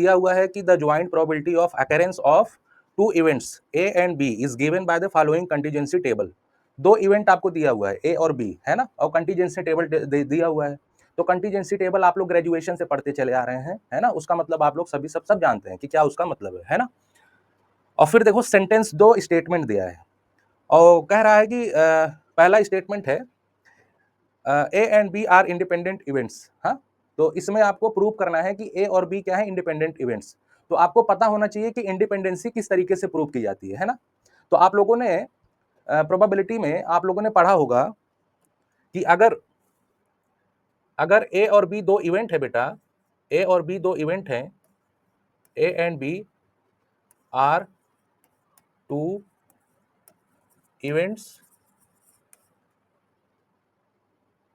दिया हुआ है कि the joint probability of occurrence of two events a and b is given by the following contingency table. दो event आपको दिया हुआ है ए और बी, है ना, और कंटीजेंसी टेबल दिया हुआ है। तो कंटीजेंसी टेबल आप लोग ग्रेजुएशन से पढ़ते चले आ रहे हैं, है ना, उसका मतलब आप लोग सभी सब जानते हैं कि क्या उसका मतलब है ना। और फिर देखो सेंटेंस दो स्टेटमेंट दिया है और कह रहा है कि पहला स्टेटमेंट है a and B are independent events. हाँ, तो इसमें आपको प्रूव करना है कि ए और बी क्या है, इंडिपेंडेंट इवेंट्स। तो आपको पता होना चाहिए कि इंडिपेंडेंसी किस तरीके से प्रूव की जाती है ना। तो आप लोगों ने प्रोबेबिलिटी में आप लोगों ने पढ़ा होगा कि अगर अगर ए और बी दो इवेंट है बेटा, ए और बी दो इवेंट हैं, a and B are two events,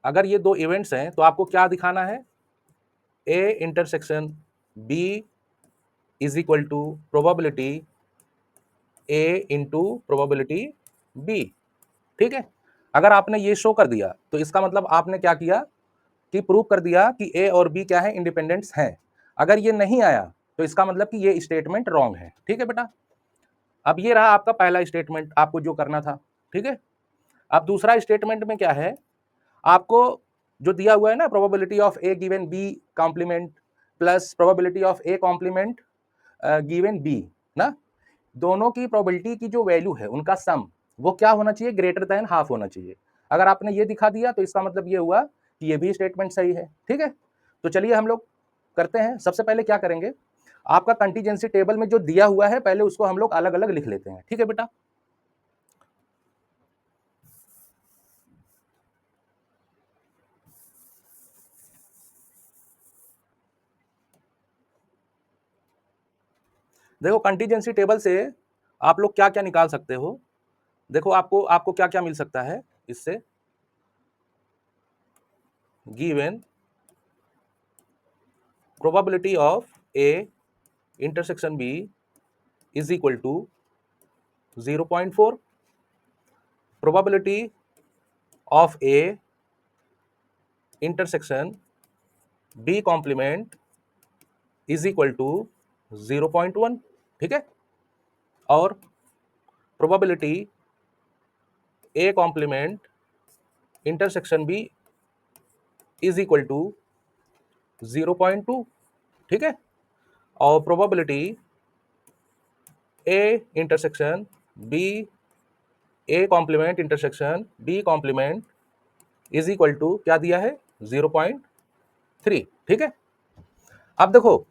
अगर ये दो इवेंट्स हैं तो आपको क्या दिखाना है, a intersection B is equal to probability a into probability b. ठीक है, अगर आपने ये शो कर दिया तो इसका मतलब आपने क्या किया कि प्रूव कर दिया कि ए और बी क्या है, इंडिपेंडेंट्स हैं। अगर ये नहीं आया तो इसका मतलब कि ये स्टेटमेंट रॉन्ग है। ठीक है बेटा, अब ये रहा आपका पहला स्टेटमेंट, आपको जो करना था। ठीक है, अब दूसरा स्टेटमेंट में क्या है, आपको जो दिया हुआ है ना, probability of A given b complement plus probability of A complement given b ना, दोनों की प्रोबेबिलिटी की जो वैल्यू है उनका सम वो क्या होना चाहिए, ग्रेटर देन हाफ होना चाहिए। अगर आपने ये दिखा दिया तो इसका मतलब ये हुआ कि ये भी स्टेटमेंट सही है। ठीक है, तो चलिए हम लोग करते हैं। सबसे पहले क्या करेंगे, आपका कंटीजेंसी टेबल में जो दिया हुआ है पहले उसको हम लोग अलग अलग लिख लेते हैं। ठीक है बेटा, देखो कंटीजेंसी टेबल से आप लोग क्या क्या निकाल सकते हो। देखो आपको आपको क्या क्या मिल सकता है इससे, given probability of A intersection B is equal to 0.4, probability of A intersection B complement is equal to 0.1। ठीक है, और probability A complement intersection B is equal to 0.2। ठीक है, और probability A intersection B A complement intersection B complement is equal to क्या दिया है, 0.3। ठीक है, अब देखो,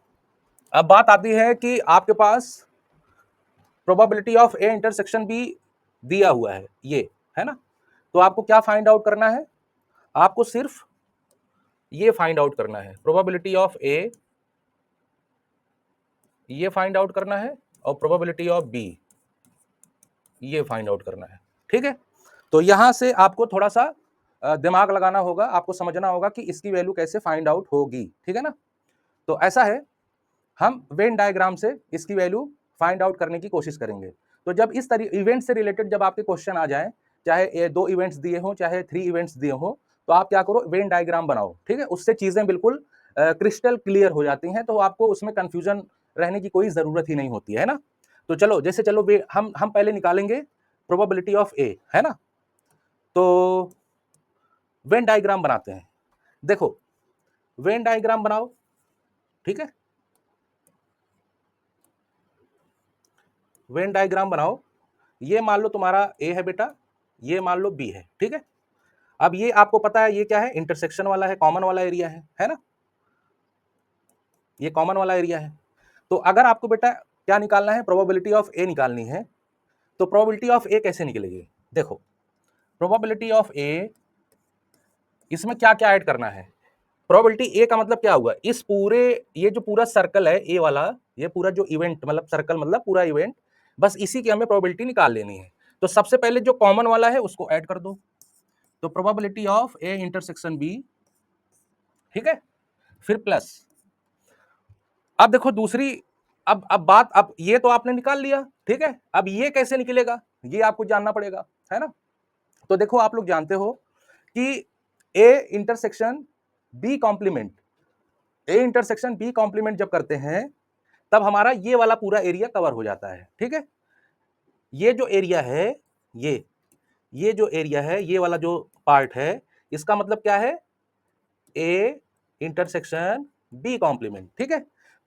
अब बात आती है कि आपके पास probability of A intersection B दिया हुआ है ये, है ना, तो आपको क्या फाइंड आउट करना है, आपको सिर्फ ये फाइंड आउट करना है, प्रोबेबिलिटी ऑफ ए ये फाइंड आउट करना है और प्रोबेबिलिटी ऑफ बी ये फाइंड आउट करना है। ठीक है, तो यहां से आपको थोड़ा सा दिमाग लगाना होगा, आपको समझना होगा कि इसकी वैल्यू कैसे फाइंड आउट होगी। ठीक है ना, तो ऐसा है, हम वेन डायग्राम से इसकी वैल्यू फाइंड आउट करने की कोशिश करेंगे। तो जब इस तरह इवेंट से रिलेटेड जब आपके क्वेश्चन आ जाए, चाहे दो इवेंट्स दिए हो चाहे 3 इवेंट्स दिए हो, तो आप क्या करो, वेन डायग्राम बनाओ। ठीक है, उससे चीजें बिल्कुल क्रिस्टल क्लियर हो जाती हैं, तो आपको उसमें कंफ्यूजन रहने की कोई जरूरत ही नहीं होती है ना। तो चलो, जैसे चलो हम पहले निकालेंगे प्रोबेबिलिटी ऑफ ए, है ना, तो वेन डायग्राम बनाते हैं। देखो, वेन डायग्राम बनाओ। ठीक है, वेन डायग्राम बनाओ। ये मान लो तुम्हारा ए है बेटा, ये मान लो बी है। ठीक है, अब ये आपको पता है ये क्या है, इंटरसेक्शन वाला है, कॉमन वाला एरिया है ना, ये कॉमन वाला एरिया है। तो अगर आपको बेटा क्या निकालना है, प्रोबेबिलिटी ऑफ ए निकालनी है, तो प्रोबेबिलिटी ऑफ ए कैसे निकलेगी, देखो, प्रोबेबिलिटी ऑफ ए, इसमें क्या क्या ऐड करना है, प्रोबेबिलिटी ए का मतलब क्या हुआ, इस पूरे, ये जो पूरा सर्कल है ए वाला, ये पूरा जो इवेंट मतलब सर्कल मतलब पूरा इवेंट, बस इसी की हमें प्रोबेबिलिटी निकाल लेनी है। तो सबसे पहले जो कॉमन वाला है उसको ऐड कर दो, तो probability of A intersection B. ठीक है, फिर प्लस, अब देखो दूसरी, अब ये तो आपने निकाल लिया। ठीक है, अब ये कैसे निकलेगा, ये आपको जानना पड़ेगा, है ना। तो देखो, आप लोग जानते हो कि A intersection B complement, A intersection B complement जब करते हैं तब हमारा ये वाला पूरा एरिया कवर हो जाता है। ठीक है, ये जो एरिया है, ये जो एरिया है, ये वाला जो पार्ट है, इसका मतलब क्या है, ए इंटरसेक्शन बी कॉम्प्लीमेंट। ठीक है,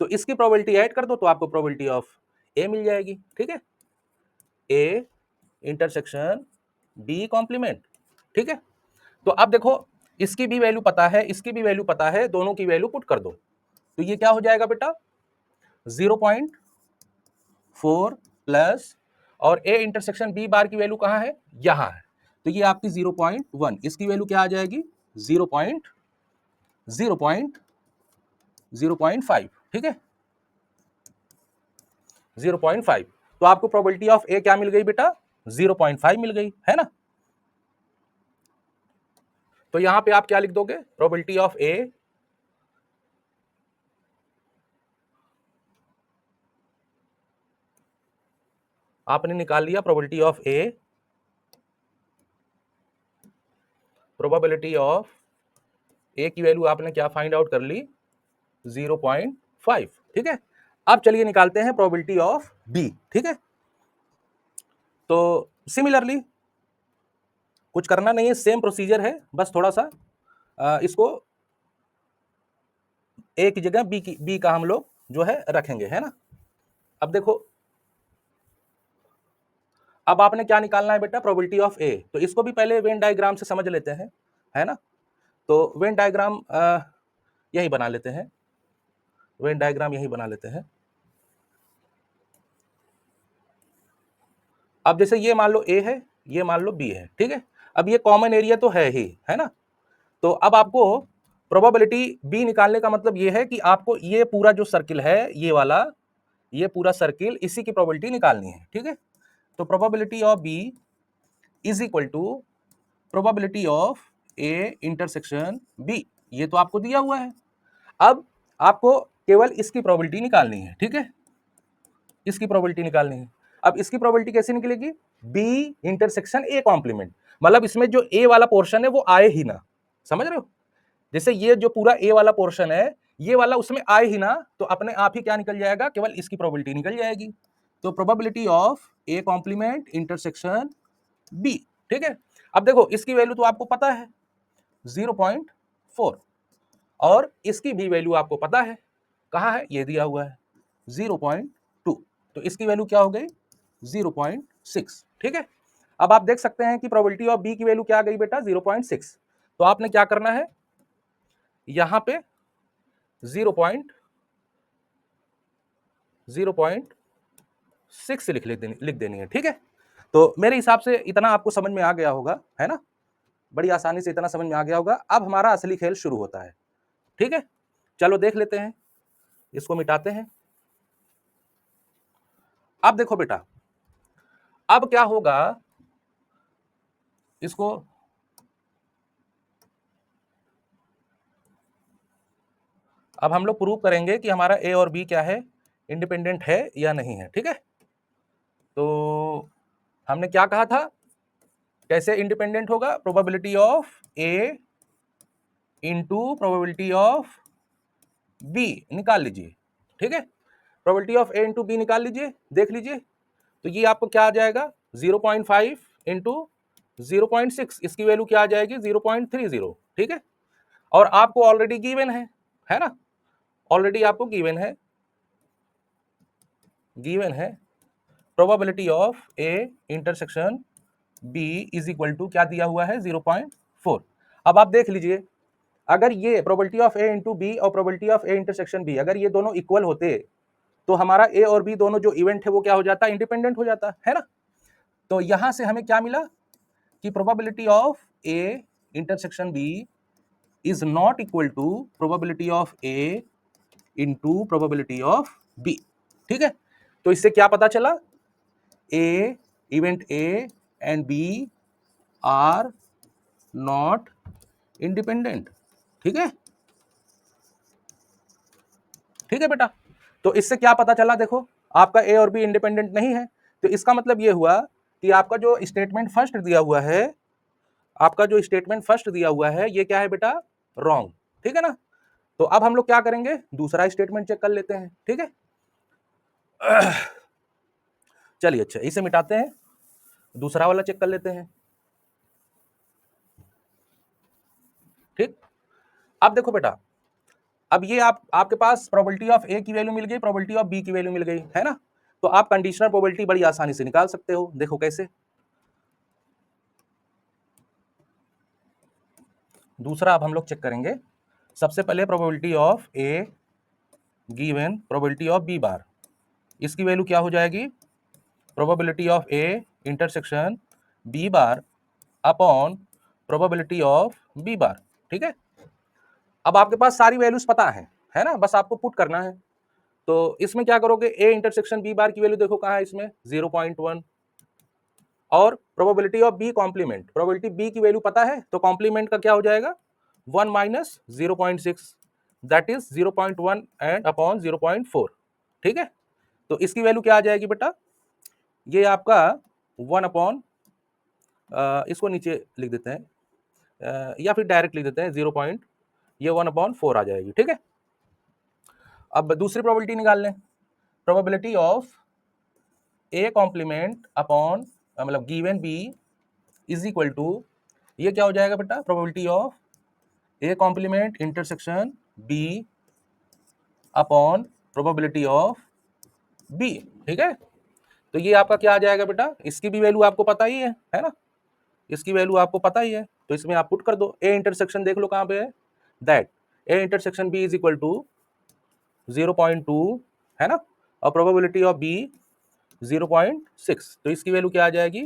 तो इसकी प्रोबेबिलिटी ऐड कर दो तो आपको प्रोबेबिलिटी ऑफ ए मिल जाएगी। ठीक है, ए इंटरसेक्शन बी कॉम्प्लीमेंट। ठीक है, तो अब देखो इसकी भी वैल्यू पता है, इसकी भी वैल्यू पता है, दोनों की वैल्यू पुट कर दो तो ये क्या हो जाएगा बेटा, 0.4 प्लस, और ए इंटरसेक्शन बी बार की वैल्यू कहां है, यहां है, तो ये आपकी 0.1, इसकी वैल्यू क्या आ जाएगी, 0.05। ठीक है, 0.5, तो आपको प्रोबेबिलिटी ऑफ ए क्या मिल गई बेटा, 0.5 मिल गई, है ना। तो यहां पे आप क्या लिख दोगे, प्रोबेबिलिटी ऑफ ए आपने निकाल लिया, probability of A, probability of A की वैल्यू आपने क्या फाइंड आउट कर ली, 0.5। ठीक है, अब चलिए निकालते हैं प्रोबेबिलिटी ऑफ बी। ठीक है, तो सिमिलरली कुछ करना नहीं है, सेम प्रोसीजर है, बस थोड़ा सा इसको ए की जगह बी का हम लोग जो है रखेंगे, है ना। अब देखो, अब आपने क्या निकालना है बेटा, प्रोबेबिलिटी ऑफ ए, तो इसको भी पहले वेन डायग्राम से समझ लेते हैं, है ना। तो वेन डायग्राम यही बना लेते हैं, वेन डायग्राम यही बना लेते हैं। अब जैसे ये मान लो ए है, ये मान लो बी है। ठीक है, अब ये कॉमन एरिया तो है ही, है ना। तो अब आपको प्रोबेबिलिटी बी निकालने का मतलब ये है कि आपको ये पूरा जो सर्किल है, ये वाला, ये पूरा सर्किल, इसी की प्रोबेबिलिटी निकालनी है। ठीक है, तो probability of B is equal to probability of A intersection B, ये तो आपको दिया हुआ है। अब आपको केवल इसकी प्रोबेबिलिटी निकालनी है। ठीक है, इसकी प्रोबेबिलिटी निकालनी है। अब इसकी प्रोबेबिलिटी कैसे निकलेगी, बी इंटरसेक्शन ए कॉम्प्लीमेंट, मतलब इसमें जो ए वाला पोर्शन है वो आए ही ना, समझ रहे हो। जैसे ये जो पूरा ए वाला पोर्शन है, ये वाला उसमें आए ही ना, तो अपने आप ही क्या निकल जाएगा, केवल इसकी प्रोबेबिलिटी निकल जाएगी। तो probability of A complement intersection B. ठीक है, अब देखो इसकी वैल्यू तो आपको पता है 0.4, और इसकी भी वैल्यू आपको पता है, कहाँ है, ये दिया हुआ है 0.2, तो इसकी वैल्यू क्या हो गई, 0.6। ठीक है, अब आप देख सकते हैं कि प्रोबेबिलिटी ऑफ बी की वैल्यू क्या आ गई बेटा, 0.6। तो आपने क्या करना है, यहां पे 0.6 लिख देनी है। ठीक है, तो मेरे हिसाब से इतना आपको समझ में आ गया होगा, है ना, बड़ी आसानी से इतना समझ में आ गया होगा। अब हमारा असली खेल शुरू होता है। ठीक है, चलो देख लेते हैं, इसको मिटाते हैं। अब देखो बेटा, अब क्या होगा, इसको अब हम लोग प्रूव करेंगे कि हमारा ए और बी क्या है, इंडिपेंडेंट है या नहीं है। ठीक है, तो हमने क्या कहा था, कैसे इंडिपेंडेंट होगा, probability of A into probability of B निकाल लीजिए। ठीक है, probability of A into B निकाल लीजिए, देख लीजिए, तो ये आपको क्या आ जाएगा, 0.5 इंटू 0.6, इसकी वैल्यू क्या आ जाएगी, 0.30। ठीक है, और आपको ऑलरेडी गिवन है ना, ऑलरेडी आपको गिवन है probability of A intersection B is equal to क्या दिया हुआ है, 0.4। अब आप देख लीजिए, अगर ये probability of A into B और probability of A intersection B, अगर ये दोनों इक्वल होते तो हमारा ए और बी दोनों जो इवेंट है वो क्या हो जाता, इंडिपेंडेंट हो जाता, है ना। तो यहां से हमें क्या मिला कि probability of A intersection B is not equal to probability of A into probability of B. ठीक है, तो इससे क्या पता चला, a event A and B are not independent. ठीक है, ठीक है बेटा, तो इससे क्या पता चला, देखो आपका ए और बी इंडिपेंडेंट नहीं है, तो इसका मतलब ये हुआ कि आपका जो स्टेटमेंट फर्स्ट दिया हुआ है, आपका जो स्टेटमेंट फर्स्ट दिया हुआ है ये क्या है बेटा, रॉन्ग। ठीक है ना, तो अब हम लोग क्या करेंगे, दूसरा स्टेटमेंट चेक कर लेते हैं। ठीक है, चलिए अच्छा, इसे मिटाते हैं, दूसरा वाला चेक कर लेते हैं। ठीक, अब देखो बेटा, अब ये आपके पास प्रोबेबिलिटी ऑफ ए की वैल्यू मिल गई, प्रोबेबिलिटी ऑफ बी की वैल्यू मिल गई, है ना। तो आप कंडीशनल प्रोबेबिलिटी बड़ी आसानी से निकाल सकते हो। देखो कैसे, दूसरा अब हम लोग चेक करेंगे। सबसे पहले probability of A given probability of B bar, इसकी वैल्यू क्या हो जाएगी, probability of A intersection B bar upon probability of B bar. ठीक है, अब आपके पास सारी वैल्यूज पता है ना, बस आपको पुट करना है। तो इसमें क्या करोगे, ए इंटरसेक्शन बी बार की वैल्यू देखो कहाँ है, इसमें 0.1, और probability of B complement, probability B की वैल्यू पता है, तो कॉम्प्लीमेंट का क्या हो जाएगा, 1 minus 0.6, that is 0.1 and upon 0.4। ठीक है, तो इसकी वैल्यू क्या आ जाएगी बेटा, ये आपका 1 अपॉन, इसको नीचे लिख देते हैं, या फिर डायरेक्ट लिख देते हैं 0. ये 1/4 आ जाएगी। ठीक है, अब दूसरी प्रोबेबिलिटी निकाल लें, probability of A complement upon मतलब given B is equal to, ये क्या हो जाएगा बेटा, probability of A complement intersection B upon probability of B. ठीक है, तो ये आपका क्या आ जाएगा बेटा, इसकी भी वैल्यू आपको पता ही है ना, इसकी वैल्यू आपको पता ही है, तो इसमें आप पुट कर दो। ए इंटरसेक्शन देख लो कहां पे है, that A intersection B is equal to 0.2, है ना, और प्रोबेबिलिटी ऑफ बी 0.6, तो इसकी वैल्यू क्या आ जाएगी,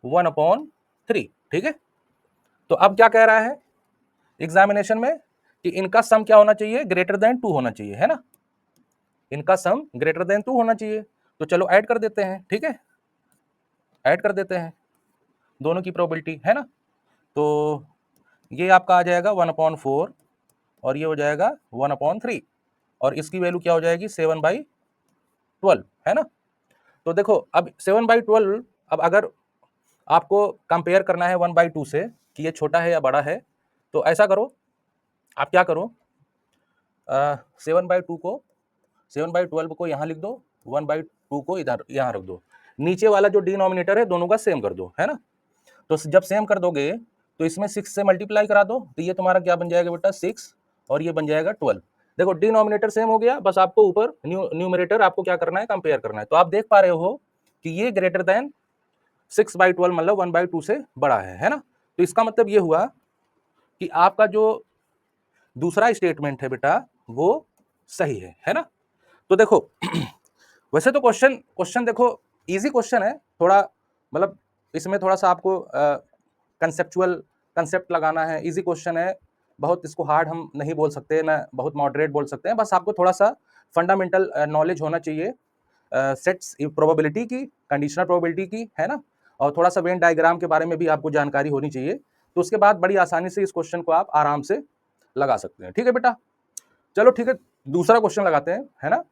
1/3। ठीक है, तो अब क्या कह रहा है एग्जामिनेशन में कि इनका सम क्या होना चाहिए, ग्रेटर देन 2 होना चाहिए, है ना, इनका सम ग्रेटर देन 2 होना चाहिए। तो चलो ऐड कर देते हैं। ठीक है, ऐड कर देते हैं दोनों की प्रोबेबिलिटी, है ना। तो ये आपका आ जाएगा 1/4 और ये हो जाएगा 1/3, और इसकी वैल्यू क्या हो जाएगी 7/12, है ना। तो देखो अब 7/12, अब अगर आपको कंपेयर करना है 1/2 से कि ये छोटा है या बड़ा है, तो ऐसा करो, आप क्या करो, 7/12 को यहाँ लिख दो, 1/2 को इधर यहाँ रख दो, नीचे वाला जो डिनोमिनेटर है दोनों का सेम कर दो, है ना। तो जब सेम कर दोगे तो इसमें 6 से मल्टीप्लाई करा दो, तो ये तुम्हारा क्या बन जाएगा बेटा 6, और ये बन जाएगा 12। देखो डिनोमिनेटर सेम हो गया, बस आपको ऊपर न्यूमरेटर आपको क्या करना है, कंपेयर करना है। तो आप देख पा रहे हो कि ये ग्रेटर देन 6/12 मतलब 1/2 से बड़ा है ना। तो इसका मतलब ये हुआ कि आपका जो दूसरा स्टेटमेंट है बेटा वो सही है ना। तो देखो वैसे तो क्वेश्चन देखो इजी क्वेश्चन है, थोड़ा मतलब इसमें थोड़ा सा आपको कंसेप्ट लगाना है, इजी क्वेश्चन है, बहुत इसको हार्ड हम नहीं बोल सकते ना, बहुत मॉडरेट बोल सकते हैं, बस आपको थोड़ा सा फंडामेंटल नॉलेज होना चाहिए सेट्स प्रोबेबिलिटी की, कंडीशनल प्रोबेबिलिटी की, है ना, और थोड़ा सा वेन डायग्राम के बारे में भी आपको जानकारी होनी चाहिए। तो उसके बाद बड़ी आसानी से इस क्वेश्चन को आप आराम से लगा सकते हैं। ठीक है बेटा, चलो ठीक है, दूसरा क्वेश्चन लगाते हैं, है ना।